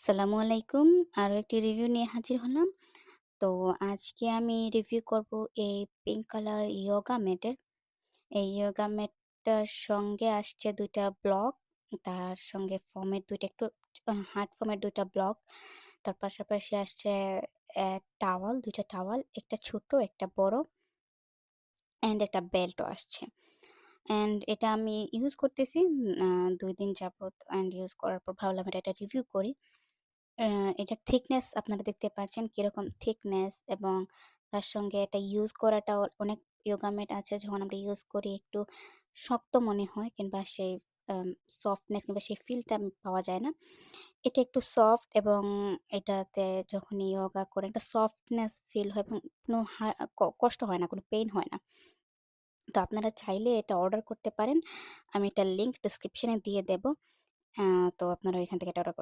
আসসালামু আলাইকুম। আরো একটি রিভিউ নিয়ে হাজির হলাম। তো আজকে আমি রিভিউ করব এই পিঙ্ক কালার ইয়োগা ম্যাটের। এই ইয়োগা ম্যাটটার সঙ্গে আসছে ২ টা ব্লক, তার সঙ্গে ফোমের ২ টা একটু হার্ড ফোমের ২ টা ব্লক। তার পাশাপাশি আসছে টাওয়াল, ২ টা টাওয়াল, একটা ছোট একটা বড় অ্যান্ড একটা বেল্টও আসছে। অ্যান্ড এটা আমি ইউজ করতেছি ২ দিন যাবত অ্যান্ড ইউজ করার পর ভাবলাম এটা একটা রিভিউ করি। এটার থিকনেস আপনারা দেখতে পাচ্ছেন কিরকম থিকনেস, এবং তার সঙ্গে এটা ইউজ করাটাও অনেক ইয়োগা ম্যাট আছে যখন আমরা ইউজ করি একটু শক্ত মনে হয়, কিংবা সেই সফটনেস কিংবা সেই ফিলটা পাওয়া যায় না। এটা একটু সফট, এবং এটাতে যখন ইয়োগা করে একটা সফটনেস ফিল হয় এবং কোনো কষ্ট হয় না, কোনো পেইন হয় না। তো আপনারা চাইলে এটা অর্ডার করতে পারেন। আমি এটার লিঙ্ক ডিসক্রিপশনে দিয়ে দেব। তো আপনারা ওইখান থেকে এটা অর্ডার